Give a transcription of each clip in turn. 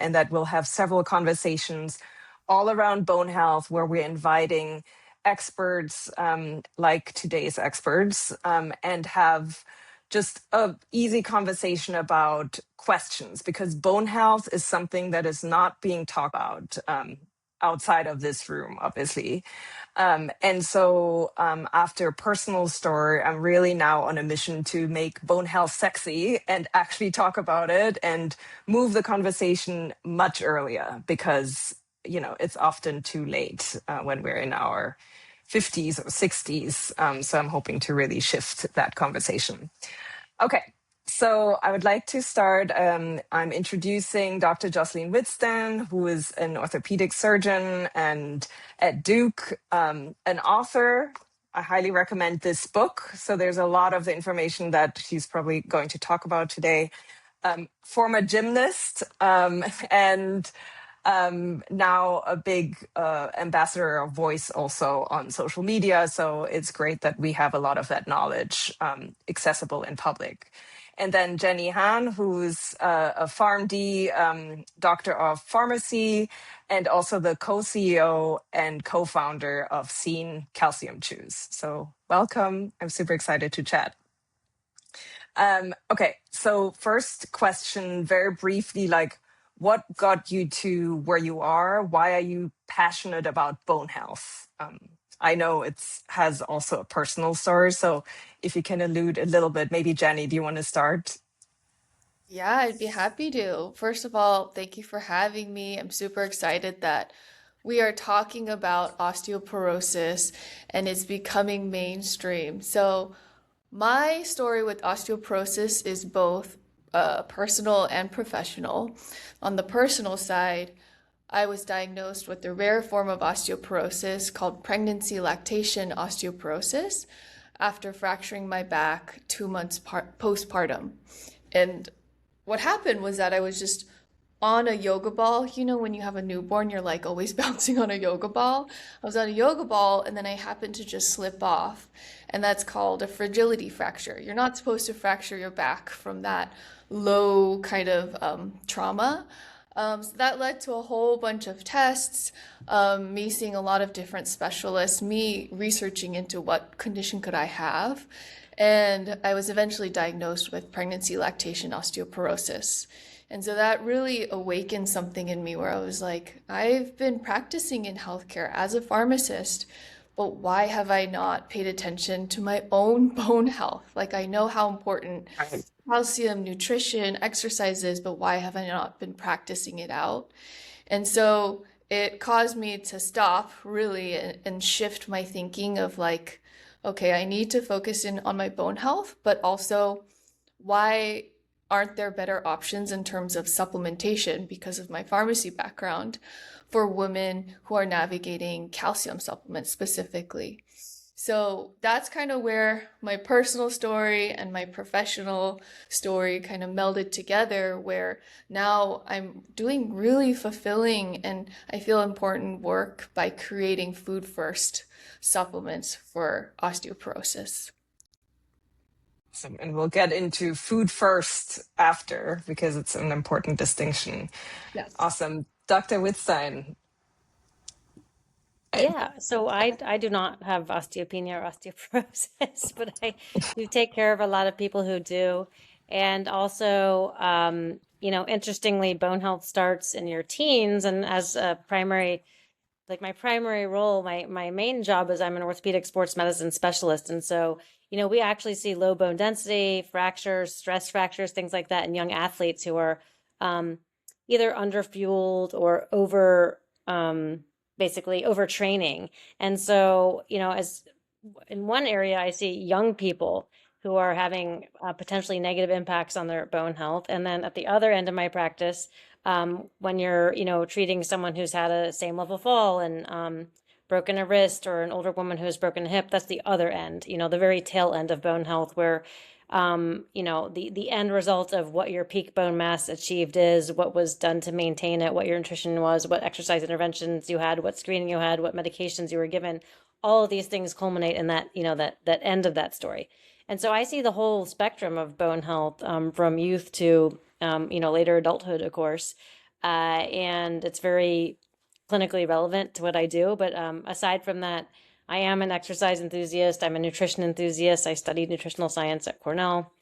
and that we'll have several conversations all around bone health where we're inviting experts like today's experts and have just a easy conversation about questions, because bone health is something that is not being talked about outside of this room, obviously. And so after a personal story, I'm really now on a mission to make bone health sexy and actually talk about it and move the conversation much earlier, because, it's often too late when we're in our 50s or 60s. So I'm hoping to really shift that conversation. Okay, so I would like to start. I'm introducing Dr. Jocelyn Withstand, who is an orthopedic surgeon and at Duke, an author. I highly recommend this book. So there's a lot of the information that she's probably going to talk about today. Former gymnast and now a big ambassador of voice also on social media. So it's great that we have a lot of that knowledge accessible in public. And then Jenny Han, who's a PharmD doctor of pharmacy and also the co-CEO and co-founder of Scene Calcium Chews. So welcome. I'm super excited to chat. Okay, so first question, very briefly, what got you to where you are? Why are you passionate about bone health? I know it has also a personal story, so if you can allude a little bit, maybe Jenny, do you want to start? Yeah, I'd be happy to. First of all, thank you for having me. I'm super excited that we are talking about osteoporosis and it's becoming mainstream. So, my story with osteoporosis is both personal and professional. On the personal side, I was diagnosed with a rare form of osteoporosis called pregnancy lactation osteoporosis after fracturing my back 2 months postpartum. And what happened was that I was just on a yoga ball. You know, when you have a newborn, you're like always bouncing on a yoga ball. I was on a yoga ball and then I happened to just slip off. And that's called a fragility fracture. You're not supposed to fracture your back from that low kind of trauma. So that led to a whole bunch of tests, me seeing a lot of different specialists, me researching into what condition could I have. And I was eventually diagnosed with pregnancy lactation osteoporosis. And so that really awakened something in me where I was like, I've been practicing in healthcare as a pharmacist, but why have I not paid attention to my own bone health? Like, I know how important Right. calcium, nutrition, exercise is, but why have I not been practicing it out? And so it caused me to stop really and shift my thinking of like, okay, I need to focus in on my bone health, but also why aren't there better options in terms of supplementation because of my pharmacy background for women who are navigating calcium supplements specifically? So that's kind of where my personal story and my professional story kind of melded together, where now I'm doing really fulfilling and I feel important work by creating food first supplements for osteoporosis. Awesome. And we'll get into food first after, because it's an important distinction. Yes. Awesome. Dr. Wittstein. Yeah, so I do not have osteopenia or osteoporosis, but I do take care of a lot of people who do. And also, interestingly, bone health starts in your teens. And as a primary, like my primary role, my main job is I'm an orthopedic sports medicine specialist. And so, we actually see low bone density, fractures, stress fractures, things like that in young athletes who are either underfueled or basically overtraining. And so, as in one area, I see young people who are having potentially negative impacts on their bone health. And then at the other end of my practice, when you're, treating someone who's had a same level fall and broken a wrist, or an older woman who's broken a hip, that's the other end, the very tail end of bone health, where the end result of what your peak bone mass achieved is, what was done to maintain it, what your nutrition was, what exercise interventions you had, what screening you had, what medications you were given. All of these things culminate in that, that end of that story. And so I see the whole spectrum of bone health, from youth to, later adulthood, of course. and it's very clinically relevant to what I do. But aside from that, I am an exercise enthusiast. I'm a nutrition enthusiast. I studied nutritional science at Cornell.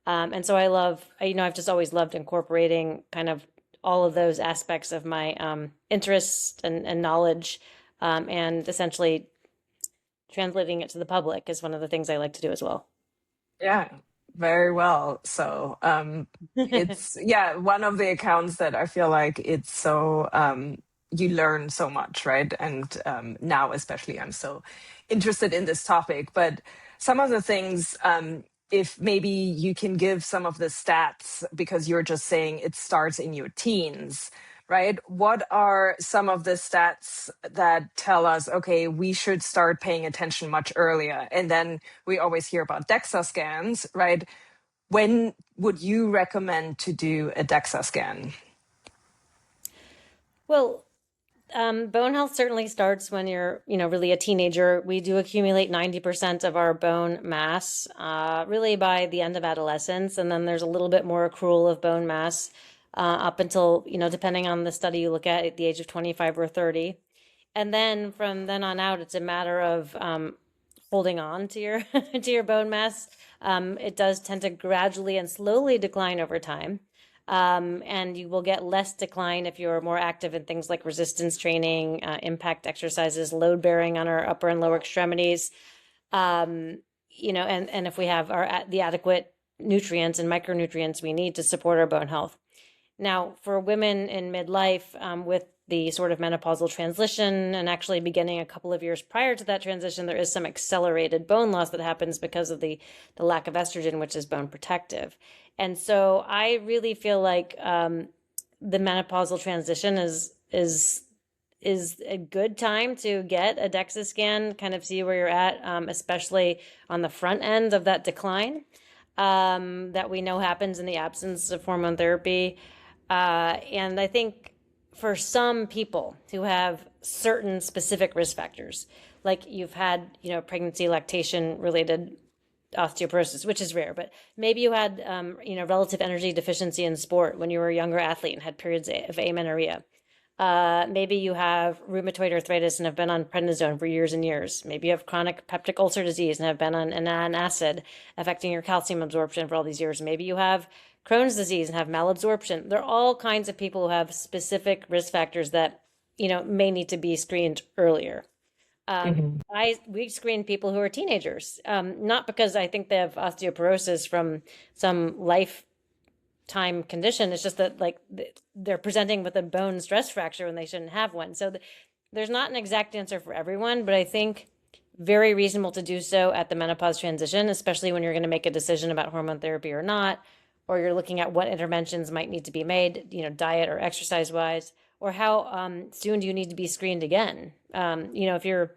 And so I've just always loved incorporating kind of all of those aspects of my interest and knowledge, and essentially translating it to the public is one of the things I like to do as well. Yeah, very well. So it's, yeah, one of the accounts that I feel like it's so, you learn so much, right? And now, especially, I'm so interested in this topic. But some of the things, if maybe you can give some of the stats, because you're just saying it starts in your teens, right? What are some of the stats that tell us, okay, we should start paying attention much earlier? And then we always hear about DEXA scans, right? When would you recommend to do a DEXA scan? Well, bone health certainly starts when you're, really a teenager. We do accumulate 90% of our bone mass, really by the end of adolescence. And then there's a little bit more accrual of bone mass, up until, depending on the study you look at the age of 25 or 30. And then from then on out, it's a matter of, holding on to your, to your bone mass. It does tend to gradually and slowly decline over time. And you will get less decline if you're more active in things like resistance training, impact exercises, load bearing on our upper and lower extremities. And if we have the adequate nutrients and micronutrients we need to support our bone health. Now, for women in midlife, with the sort of menopausal transition and actually beginning a couple of years prior to that transition, there is some accelerated bone loss that happens because of the lack of estrogen, which is bone protective. And so I really feel like the menopausal transition is a good time to get a DEXA scan, kind of see where you're at, especially on the front end of that decline, that we know happens in the absence of hormone therapy. And I think for some people who have certain specific risk factors, like you've had, pregnancy, lactation related osteoporosis, which is rare, but maybe you had, relative energy deficiency in sport when you were a younger athlete and had periods of amenorrhea. Maybe you have rheumatoid arthritis and have been on prednisone for years and years. Maybe you have chronic peptic ulcer disease and have been on an acid affecting your calcium absorption for all these years. Maybe you have Crohn's disease and have malabsorption. There are all kinds of people who have specific risk factors that, may need to be screened earlier. Mhm. We screen people who are teenagers, not because I think they have osteoporosis from some lifetime condition. It's just that they're presenting with a bone stress fracture when they shouldn't have one. So there's not an exact answer for everyone, but I think very reasonable to do so at the menopause transition, especially when you're going to make a decision about hormone therapy or not, or you're looking at what interventions might need to be made, diet or exercise wise, or how soon do you need to be screened again? If you're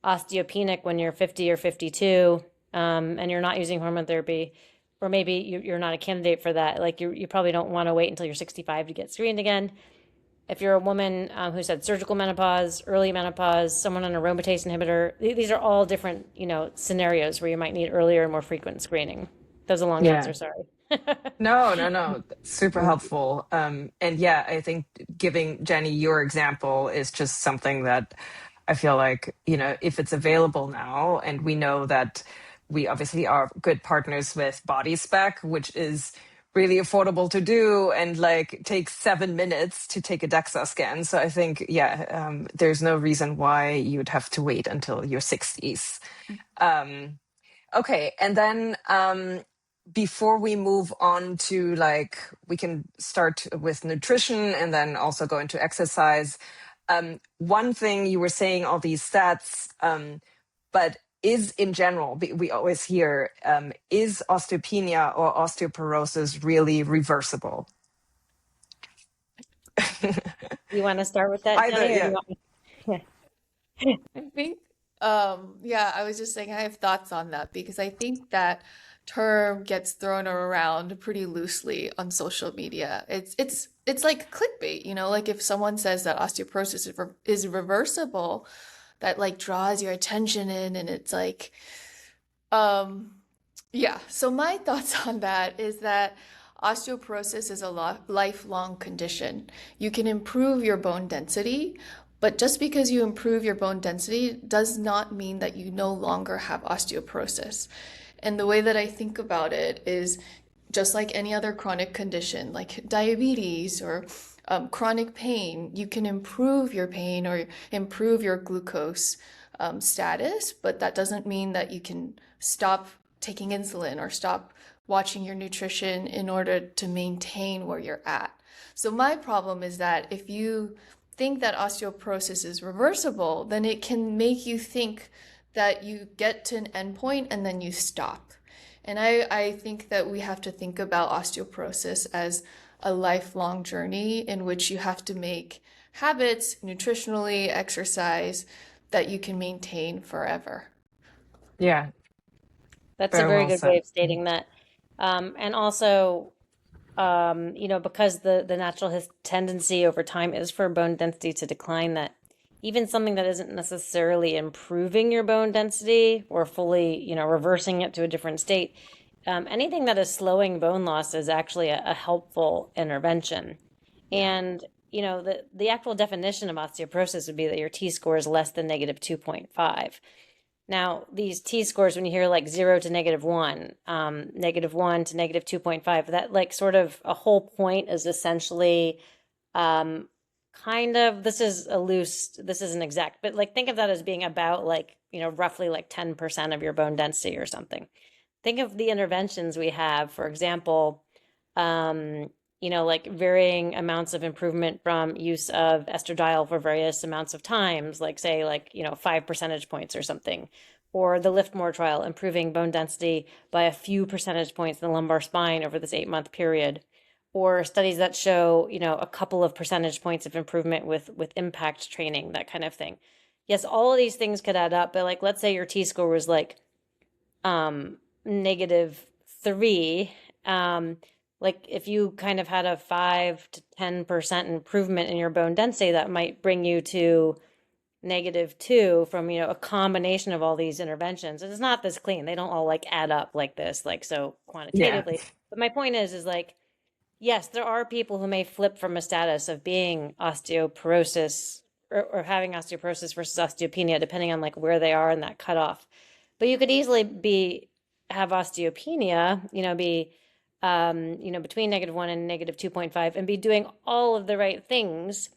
osteopenic when you're 50 or 52, and you're not using hormone therapy, or maybe you're not a candidate for that, like you probably don't want to wait until you're 65 to get screened again. If you're a woman who's had surgical menopause, early menopause, someone on a aromatase inhibitor, these are all different, scenarios where you might need earlier and more frequent screening. That was a long Yeah. answer, sorry. No. Super helpful. And yeah, I think giving Jenny your example is just something that I feel like, if it's available now, and we know that we obviously are good partners with Body Spec, which is really affordable to do and takes 7 minutes to take a DEXA scan. So I think, there's no reason why you would have to wait until your 60s. Okay, and then before we move on to we can start with nutrition and then also go into exercise. One thing you were saying, all these stats, but is in general, we always hear, is osteopenia or osteoporosis really reversible? You want to start with that, Either, Jenny, or do yeah. you want me? Yeah. I think, yeah, I was just saying I have thoughts on that because I think that term gets thrown around pretty loosely on social media. It's like clickbait, like if someone says that osteoporosis is reversible, that draws your attention in, and it's um, yeah. So my thoughts on that is that osteoporosis is a lifelong condition. You can improve your bone density, but just because you improve your bone density does not mean that you no longer have osteoporosis. And the way that I think about it is just like any other chronic condition, like diabetes or chronic pain, you can improve your pain or improve your glucose status, but that doesn't mean that you can stop taking insulin or stop watching your nutrition in order to maintain where you're at. So my problem is that if you think that osteoporosis is reversible, then it can make you think that you get to an endpoint and then you stop. And I think that we have to think about osteoporosis as a lifelong journey in which you have to make habits, nutritionally, exercise, that you can maintain forever. Yeah, That's a very very well good way said. of stating that. And also, because the natural tendency over time is for bone density to decline, that even something that isn't necessarily improving your bone density or fully, reversing it to a different state, anything that is slowing bone loss is actually a helpful intervention. Yeah. And, the actual definition of osteoporosis would be that your T-score is less than negative 2.5. Now, these T-scores, when you hear like 0 to -1, -1 to negative 2.5, that like sort of a whole point is essentially kind of, this isn't exact, but like think of that as being about like, roughly like 10% of your bone density or something. Think of the interventions we have, for example, like varying amounts of improvement from use of estradiol for various amounts of times, like say 5 percentage points or something, or the Liftmore trial, improving bone density by a few percentage points in the lumbar spine over this 8-month period, or studies that show, a couple of percentage points of improvement with impact training, that kind of thing. Yes, all of these things could add up, but like, let's say your T-score was like -3, like if you kind of had a 5 to 10% improvement in your bone density, that might bring you to -2 from, a combination of all these interventions. And it's not this clean. They don't all like add up like this, like so Yeah, quantitatively. But my point is like, yes, there are people who may flip from a status of being osteoporosis or having osteoporosis versus osteopenia, depending on like where they are in that cutoff. But you could easily have osteopenia, be between -1 and -2.5, and be doing all of the right things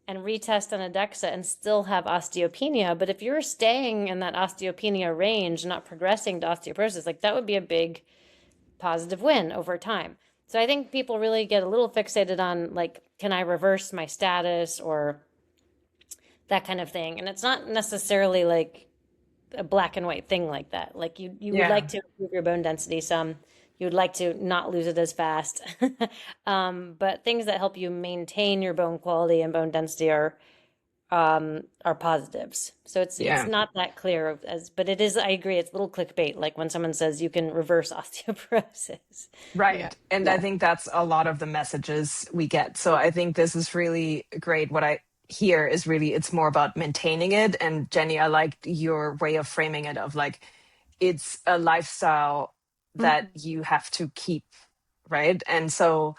and retest on a DEXA and still have osteopenia. But if you're staying in that osteopenia range, not progressing to osteoporosis, like that would be a big positive win over time. So I think people really get a little fixated on like, can I reverse my status or that kind of thing? And it's not necessarily like a black and white thing like that. Like you would yeah, like to improve your bone density some, you would like to not lose it as fast. But things that help you maintain your bone quality and bone density are positives. So it's yeah. not that clear but it is, I agree, it's a little clickbait, like when someone says you can reverse osteoporosis. Yeah. Right. And I think that's a lot of the messages we get. So I think this is really great. What I hear is really, it's more about maintaining it. And Jenny, I liked your way of framing it of like, it's a lifestyle that Mhm. you have to keep, right? And so,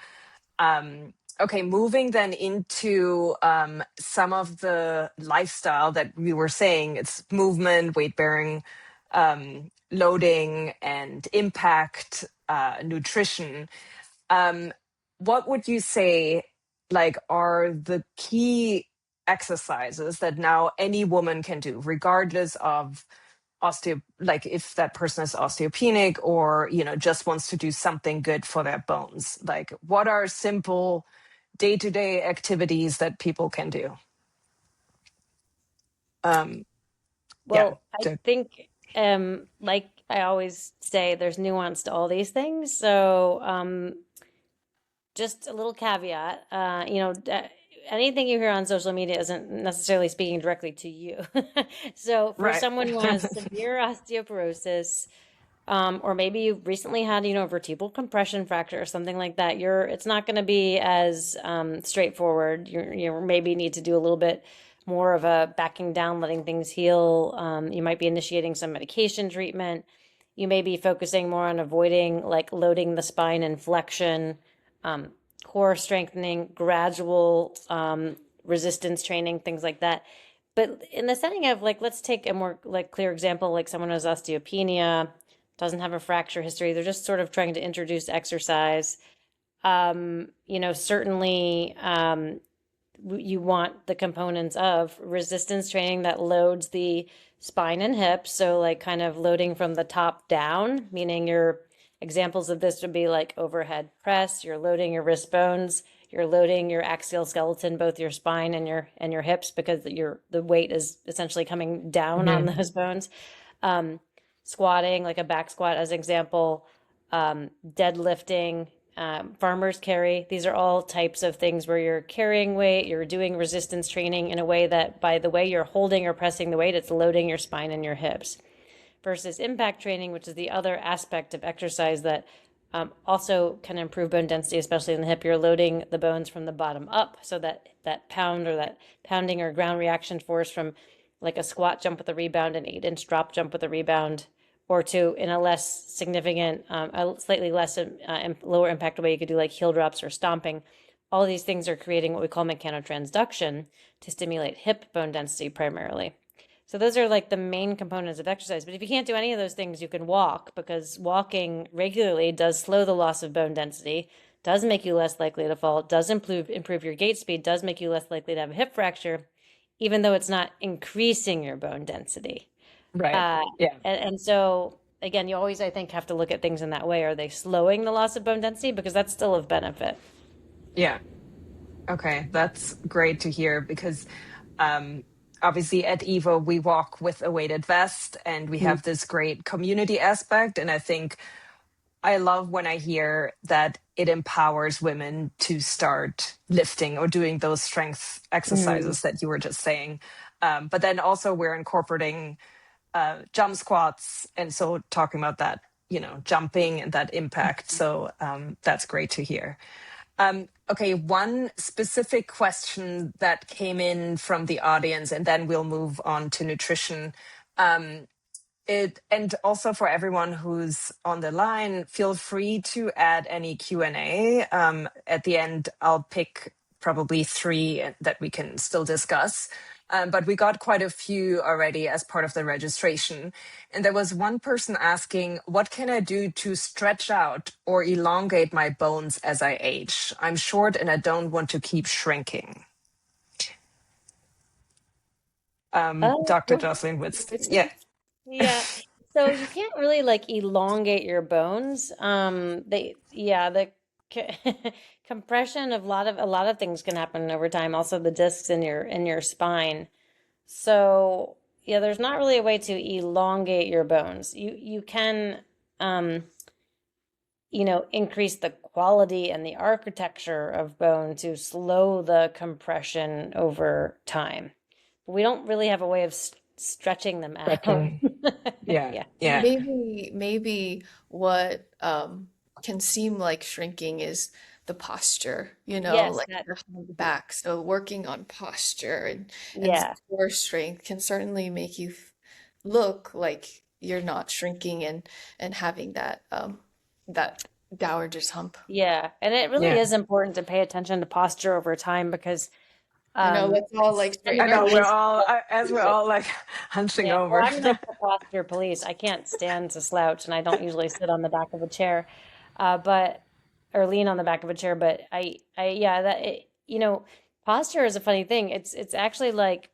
okay, moving then into some of the lifestyle that we were saying, it's movement, weight bearing, loading, and impact, nutrition. What would you say, like, are the key exercises that now any woman can do, regardless of like if that person is osteopenic or just wants to do something good for their bones? Like, what are simple day-to-day activities that people can do? um yeah Well, I to- think, like I always say, there's nuance to all these things. So, just a little caveat, anything you hear on social media isn't necessarily speaking directly to you. So, for right. someone who has severe osteoporosis, or maybe you recently had, a vertebral compression fracture or something like that, it's not going to be as straightforward. You maybe need to do a little bit more of a backing down, letting things heal. You might be initiating some medication treatment. You may be focusing more on avoiding like loading the spine and flexion core strengthening, gradual resistance training, things like that. But in the setting of like, let's take a more like clear example, like someone who has osteopenia, doesn't have a fracture history, they're just sort of trying to introduce exercise. Certainly you want the components of resistance training that loads the spine and hips. So like kind of loading from the top down, meaning your examples of this would be like overhead press, you're loading your wrist bones, you're loading your axial skeleton, both your spine and your hips, because the weight is essentially coming down on those bones. Squatting, like a back squat as an example, deadlifting, farmer's carry. These are all types of things where you're carrying weight, you're doing resistance training in a way that by the way you're holding or pressing the weight, it's loading your spine and your hips. Versus impact training, which is the other aspect of exercise that also can improve bone density, especially in the hip. You're loading the bones from the bottom up, so that pound or that pounding or ground reaction force from like a squat jump with a rebound, an 8-inch drop jump with a rebound, or to in a less significant, a slightly less lower impact way, you could do like heel drops or stomping. All these things are creating what we call mechanotransduction to stimulate hip bone density primarily. So those are like the main components of exercise. But if you can't do any of those things, you can walk, because walking regularly does slow the loss of bone density, does make you less likely to fall, does improve your gait speed, does make you less likely to have a hip fracture, even though it's not increasing your bone density. Right. Yeah. And so again, you always, I think, have to look at things in that way. Are they slowing the loss of bone density? Because that's still of benefit. Yeah. Okay. That's great to hear, because obviously at Evo, we walk with a weighted vest and we have this great community aspect. And I think I love when I hear that it empowers women to start lifting or doing those strength exercises that you were just saying. But then also we're incorporating jump squats. And so talking about that, jumping and that impact. So that's great to hear. Okay, one specific question that came in from the audience, and then we'll move on to nutrition. And also for everyone who's on the line, feel free to add any Q&A. At the end, I'll pick probably 3 that we can still discuss. But we got quite a few already as part of the registration. And there was one person asking, what can I do to stretch out or elongate my bones as I age? I'm short and I don't want to keep shrinking. Dr. Jocelyn Witz. Yeah. Yeah. So you can't really like elongate your bones. The compression of a lot of things can happen over time. Also the discs in your spine. So yeah, there's not really a way to elongate your bones. You can increase the quality and the architecture of bone to slow the compression over time. But we don't really have a way of stretching them out. Yeah. Maybe what can seem like shrinking is the posture, Yes, like that- your back. So working on posture and core strength can certainly make you look like you're not shrinking and having that dowager's hump. Yeah, and it really is important to pay attention to posture over time, because I know, let's all like I know we're all like hunching over. Well, I'm the posture police. I can't stand to slouch, and I don't usually sit on the back of a chair, or lean on the back of a chair. But posture is a funny thing. It's actually like,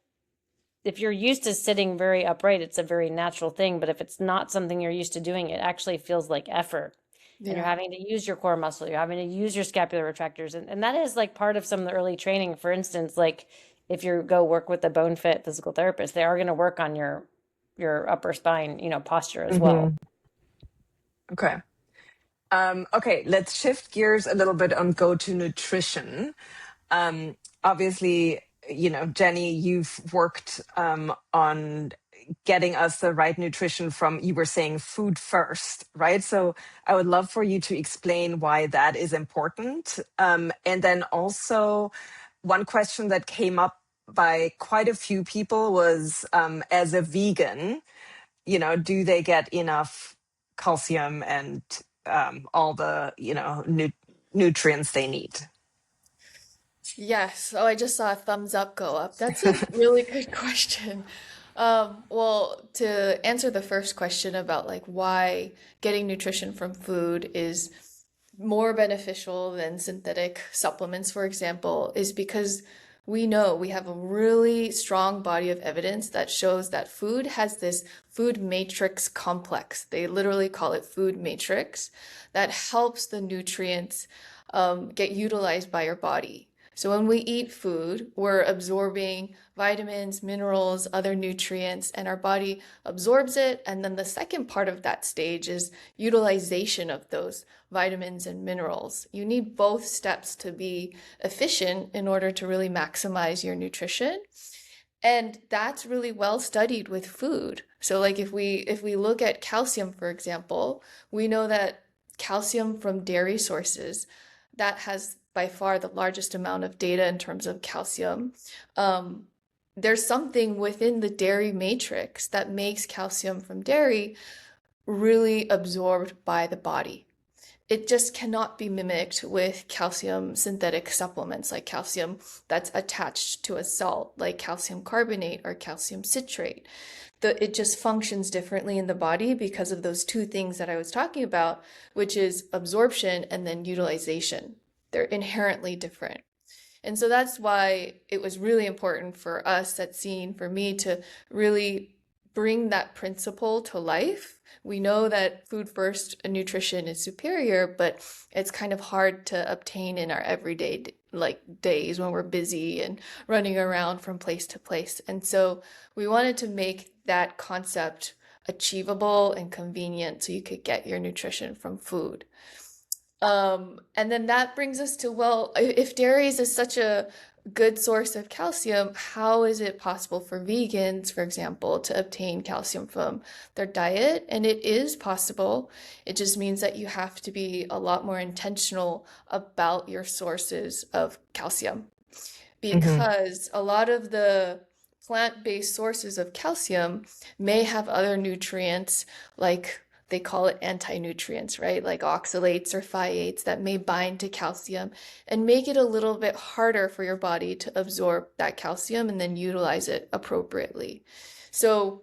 if you're used to sitting very upright, it's a very natural thing. But if it's not something you're used to doing, it actually feels like effort. And you're having to use your core muscle, you're having to use your scapular retractors. And that is like part of some of the early training. For instance, like if you go work with a bone fit physical therapist, they are going to work on your upper spine, posture as well. Okay. Okay, let's shift gears a little bit and go to nutrition. Obviously, Jenny, you've worked on getting us the right nutrition from, you were saying, food first, right? So I would love for you to explain why that is important. And then also, one question that came up by quite a few people was, as a vegan, do they get enough calcium and all the, nutrients they need? Yes. Oh, I just saw a thumbs up go up. That's a really good question. Well, to answer the first question about like why getting nutrition from food is more beneficial than synthetic supplements, for example, is because we know we have a really strong body of evidence that shows that food has this food matrix complex. They literally call it food matrix that helps the nutrients get utilized by your body. So when we eat food, we're absorbing vitamins, minerals, other nutrients, and our body absorbs it. And then the second part of that stage is utilization of those vitamins and minerals. You need both steps to be efficient in order to really maximize your nutrition. And that's really well studied with food. So like if we look at calcium, for example, we know that calcium from dairy sources that has by far the largest amount of data in terms of calcium. There's something within the dairy matrix that makes calcium from dairy really absorbed by the body. It just cannot be mimicked with calcium synthetic supplements like calcium that's attached to a salt, like calcium carbonate or calcium citrate. It just functions differently in the body because of those two things that I was talking about, which is absorption and then utilization. They're inherently different. And so that's why it was really important for us at Scene, for me to really bring that principle to life. We know that food first nutrition is superior, but it's kind of hard to obtain in our everyday like days when we're busy and running around from place to place. And so we wanted to make that concept achievable and convenient so you could get your nutrition from food. And then that brings us to, well, if dairies is such a good source of calcium, how is it possible for vegans, for example, to obtain calcium from their diet? And it is possible. It just means that you have to be a lot more intentional about your sources of calcium Hmm. because a lot of the plant-based sources of calcium may have other nutrients like they call it anti-nutrients, right? Like oxalates or phthates that may bind to calcium and make it a little bit harder for your body to absorb that calcium and then utilize it appropriately. So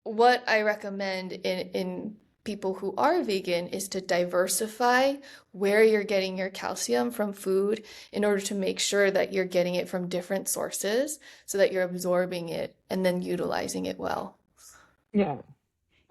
what I recommend in people who are vegan is to diversify where you're getting your calcium from food in order to make sure that you're getting it from different sources so that you're absorbing it and then utilizing it well. Yeah.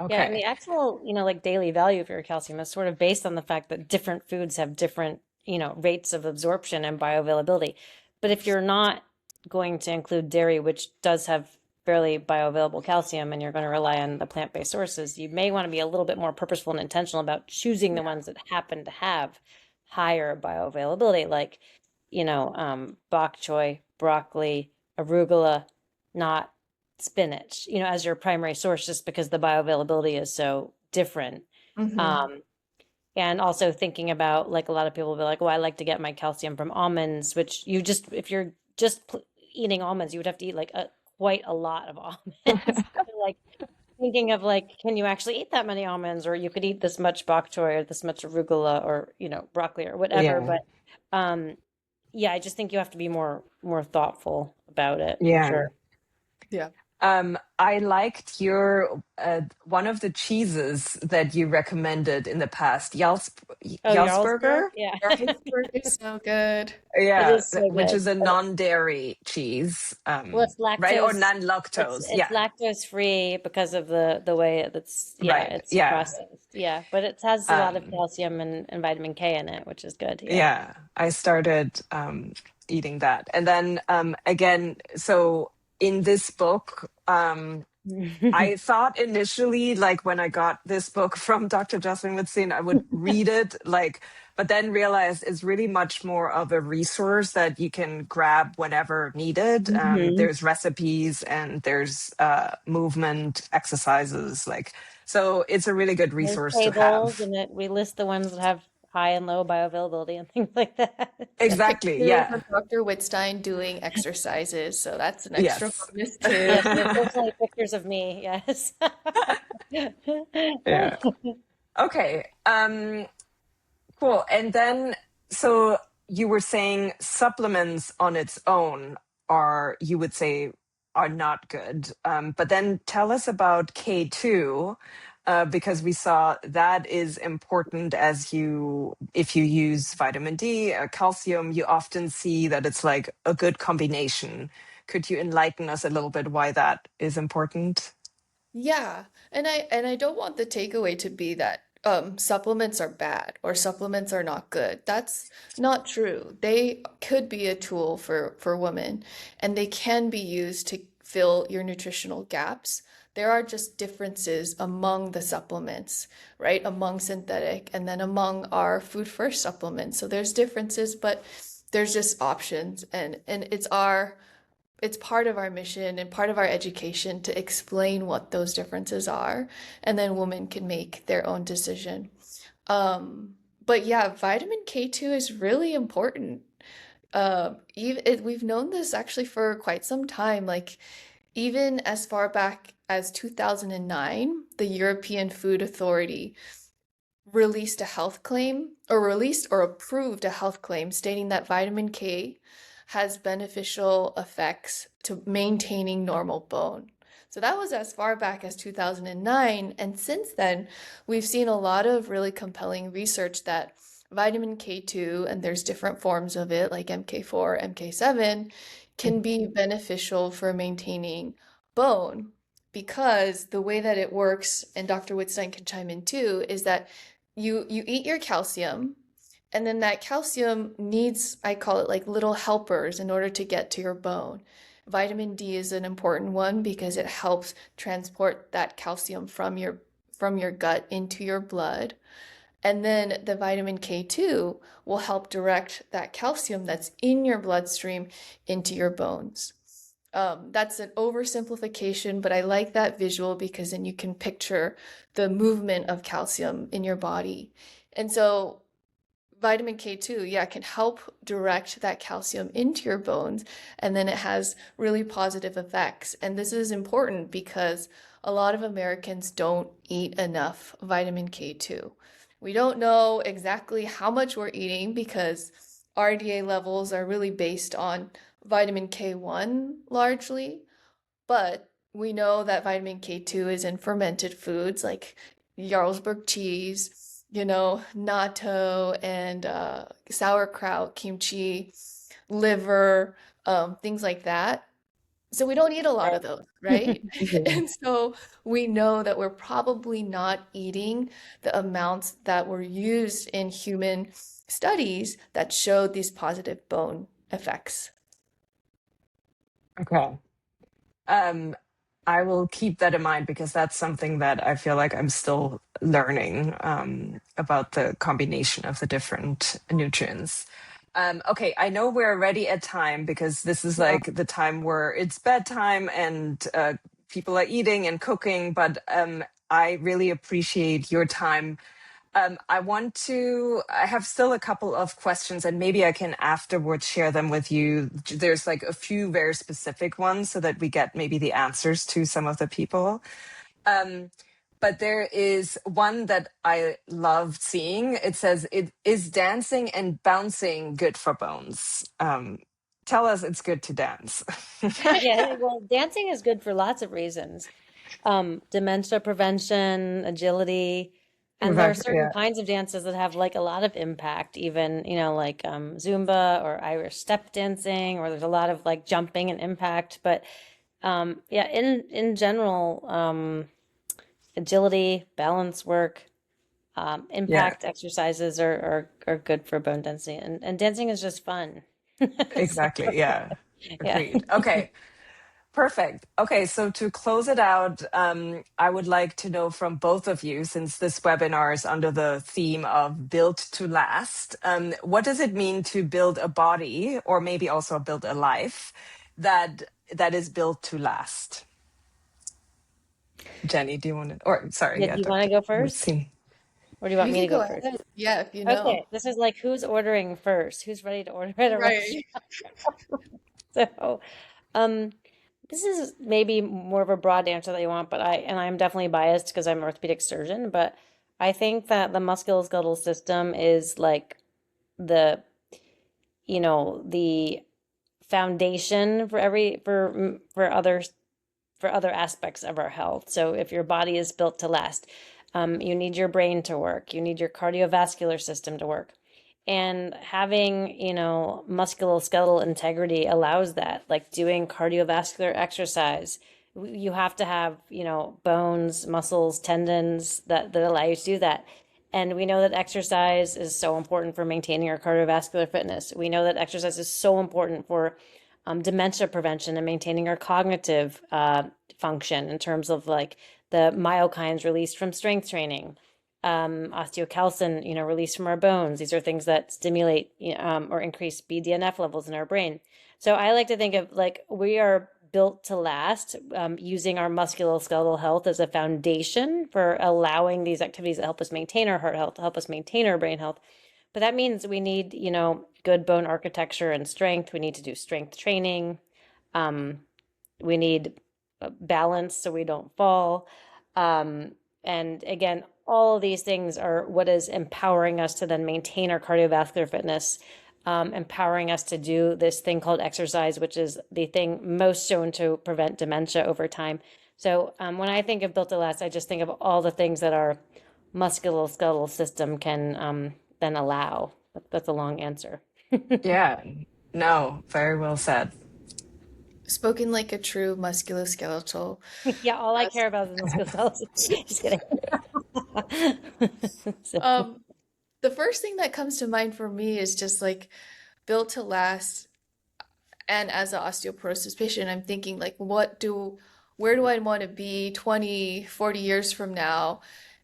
Yeah, and the Okay. actual, like daily value of your calcium is sort of based on the fact that different foods have different, rates of absorption and bioavailability. But if you're not going to include dairy, which does have fairly bioavailable calcium, and you're going to rely on the plant-based sources, you may want to be a little bit more purposeful and intentional about choosing the Yeah. ones that happen to have higher bioavailability, like, bok choy, broccoli, arugula, not spinach, as your primary source, just because the bioavailability is so different. Mm-hmm. Um, and also thinking about, like, a lot of people will be like, well, I like to get my calcium from almonds, which if you're just eating almonds, you would have to eat like quite a lot of almonds. Like thinking of like, can you actually eat that many almonds? Or you could eat this much bok choy or this much arugula or, broccoli or whatever. Yeah. But um, yeah, I just think you have to be more thoughtful about it for Yeah. sure. Yeah. I liked your one of the cheeses that you recommended in the past, Oh, Jarlsberg? Jarlsberger. Yeah. Jarlsberg is so good. It Yeah, is so which good. is a non-dairy cheese, Well, it's right? Or lactose. It's non-lactose. it's Yeah, lactose free because of the way right. it's Yeah. processed. Yeah, but it has a lot of Um, calcium and vitamin K in it, which is good. Yeah. yeah, I started eating that. And then again, so in this book, I thought initially, like when I got this book from Dr. Jocelyn Witzin, I would read it, like, but then realized it's really much more of a resource that you can grab whenever needed. hmm There's recipes and there's movement exercises, like, so it's a really good There's resource to tables, have. and we list the ones that have high and low bioavailability and things like that. Yeah, Exactly. pictures Yeah. of Dr. Wittstein doing exercises, so that's an extra Yes. bonus too. Yes, and unfortunately, pictures of me. Yes. Yeah. Okay. Cool. And then So you were saying supplements on its own are, you would say, are not good. But then tell us about K2, because we saw that is important as if you use vitamin D, calcium, you often see that it's like a good combination. Could you enlighten us a little bit why that is important? Yeah, and I don't want the takeaway to be that supplements are bad or supplements are not good. That's not true. They could be a tool for women, and they can be used to fill your nutritional gaps. There are just differences among the supplements, right? Among synthetic and then among our food first supplements. So there's differences, but there's just options, and it's part of our mission and part of our education to explain what those differences are, and then women can make their own decision. But yeah, vitamin K2 is really important. We've known this actually for quite some time. Like even as far back as 2009, the European Food Authority released a health claim, or released or approved a health claim stating that vitamin K has beneficial effects to maintaining normal bone. So that was as far back as 2009. And since then, we've seen a lot of really compelling research that vitamin K2, and there's different forms of it like MK4, MK7, can be beneficial for maintaining bone. Because the way that it works, and Dr. Wittstein can chime in too, is that you eat your calcium, and then that calcium needs, I call it like little helpers in order to get to your bone. Vitamin D is an important one because it helps transport that calcium from your gut into your blood. And then the vitamin K2 will help direct that calcium that's in your bloodstream into your bones. That's an oversimplification, but I like that visual because then you can picture the movement of calcium in your body. And so vitamin K2, yeah, can help direct that calcium into your bones, and then it has really positive effects. And this is important because a lot of Americans don't eat enough vitamin K2. We don't know exactly how much we're eating because RDA levels are really based on vitamin K1 largely, but we know that vitamin K2 is in fermented foods like Jarlsberg cheese, natto and sauerkraut, kimchi, liver, things like that. So we don't eat a lot of those, right? Mhm. And so we know that we're probably not eating the amounts that were used in human studies that showed these positive bone effects. Okay. Um, I will keep that in mind because that's something that I feel like I'm still learning about the combination of the different nutrients. Okay, I know we're already at time because this is Yeah. like the time where it's bedtime and people are eating and cooking, but I really appreciate your time. I have still a couple of questions and maybe I can afterwards share them with you. There's like a few very specific ones so that we get maybe the answers to some of the people. Um, but there is one that I loved seeing. It says, "It is dancing and bouncing good for bones?" Tell us it's good to dance. Yeah, well, dancing is good for lots of reasons. Dementia prevention, agility, and there are Exactly. certain Yeah. kinds of dances that have like a lot of impact, even, like Zumba or Irish step dancing, or there's a lot of like jumping and impact. But yeah, in general, agility, balance work, Yeah, impact exercises are good for bone density, and dancing is just fun. So, exactly. Yeah. yeah. Agreed. Okay. Perfect. Okay, so to close it out, I would like to know from both of you, since this webinar is under the theme of built to last, what does it mean to build a body, or maybe also build a life that is built to last? Jenny, do you want to? Or sorry, Yeah, yeah, do you want to Dr. go first? Witzing. Or do you want You me can to go go first? ahead. Yeah, if you know. Okay, this is like who's ordering first? Who's ready to order at a restaurant? Right. So, um, this is maybe more of a broad answer that you want, but I'm definitely biased because I'm an orthopedic surgeon, but I think that the musculoskeletal system is like the, the foundation for other aspects of our health. So if your body is built to last, you need your brain to work, you need your cardiovascular system to work. And having, musculoskeletal integrity allows that, like doing cardiovascular exercise. You have to have, bones, muscles, tendons that allow you to do that. And we know that exercise is so important for maintaining our cardiovascular fitness. We know that exercise is so important for dementia prevention and maintaining our cognitive function in terms of like the myokines released from strength training, osteocalcin, released from our bones. These are things that stimulate or increase BDNF levels in our brain. So I like to think of like we are built to last, using our musculoskeletal health as a foundation for allowing these activities that help us maintain our heart health, help us maintain our brain health. But that means we need, good bone architecture and strength. We need to do strength training. We need balance so we don't fall. And again, all of these things are what is empowering us to then maintain our cardiovascular fitness, empowering us to do this thing called exercise, which is the thing most shown to prevent dementia over time. So when I think of Built to Last, I just think of all the things that our musculoskeletal system can then allow. That's a long answer. Yeah. No, very well said. Spoken like a true musculoskeletal. Yeah, all I care about is musculoskeletal. Just kidding. So, The first thing that comes to mind for me is just like built to last. And as an osteoporosis patient, I'm thinking like, where do I want to be 20, 40 years from now?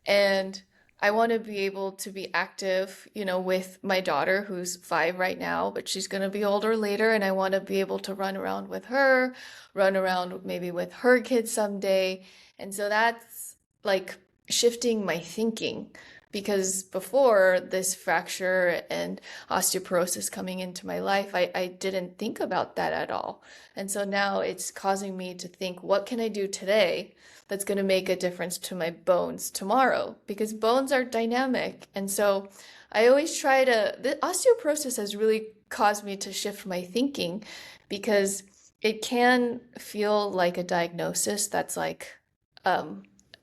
And I want to be able to be active, with my daughter who's 5 right now, but she's going to be older later. And I want to be able to run around with her, run around maybe with her kids someday. And so that's like shifting my thinking. Because before this fracture and osteoporosis coming into my life, I didn't think about that at all. And so now it's causing me to think, what can I do today that's going to make a difference to my bones tomorrow? Because bones are dynamic. And so I always the osteoporosis has really caused me to shift my thinking because it can feel like a diagnosis that's like,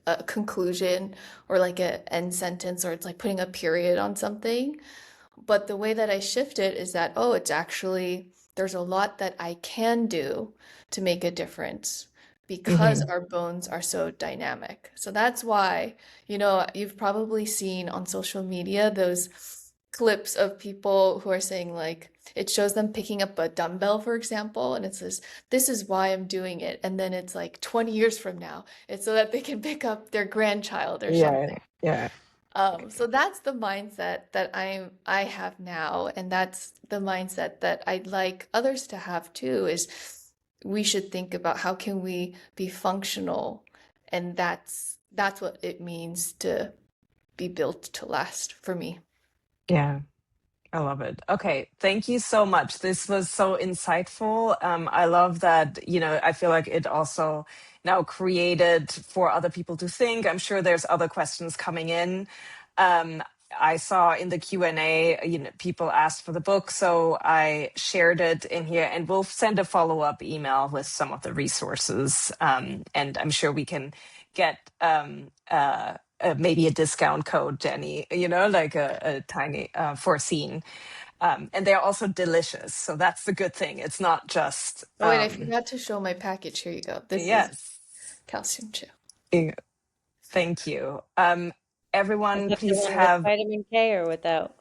a conclusion or like an end sentence, or it's like putting a period on something. But the way that I shift it is that, oh, it's actually, there's a lot that I can do to make a difference because Hmm. our bones are so dynamic. So that's why, you've probably seen on social media those clips of people who are saying like, it shows them picking up a dumbbell, for example, and it says, this is why I'm doing it. And then it's like 20 years from now, it's so that they can pick up their grandchild or Yeah. something. Yeah. So that's the mindset that I have now, and that's the mindset that I'd like others to have too, is we should think about how can we be functional, and that's what it means to be built to last for me. Yeah. I love it. Okay, thank you so much. This was so insightful. I love that, I feel like it also now created for other people to think. I'm sure there's other questions coming in. Um, I saw in the Q&A, people asked for the book, so I shared it in here, and we'll send a follow-up email with some of the resources. And I'm sure we can get maybe a discount code, Jenny, like a tiny foreseen. And they're also delicious. So that's the good thing. It's not just, Oh, wait, I forgot to show my package. Here you go. This is yes. calcium chew. eh, Thank you. is Everyone, that the please one with have, vitamin K or without?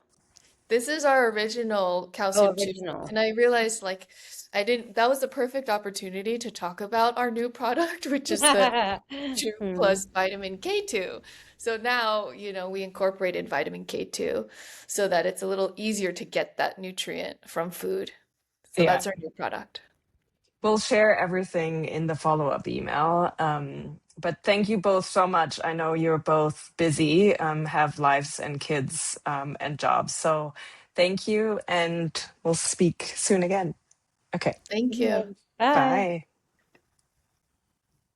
This is our original Oh, calcium chew. original. And I realized like that was the perfect opportunity to talk about our new product, which is the Chew Hmm. plus vitamin K2. So now, we incorporated vitamin K2 so that it's a little easier to get that nutrient from food. So yeah, that's our new product. we'll share everything in the follow-up email. But thank you both so much. I know you're both busy, have lives and kids, and jobs. So thank you, and we'll speak soon again. Okay, Thank you. Bye. bye.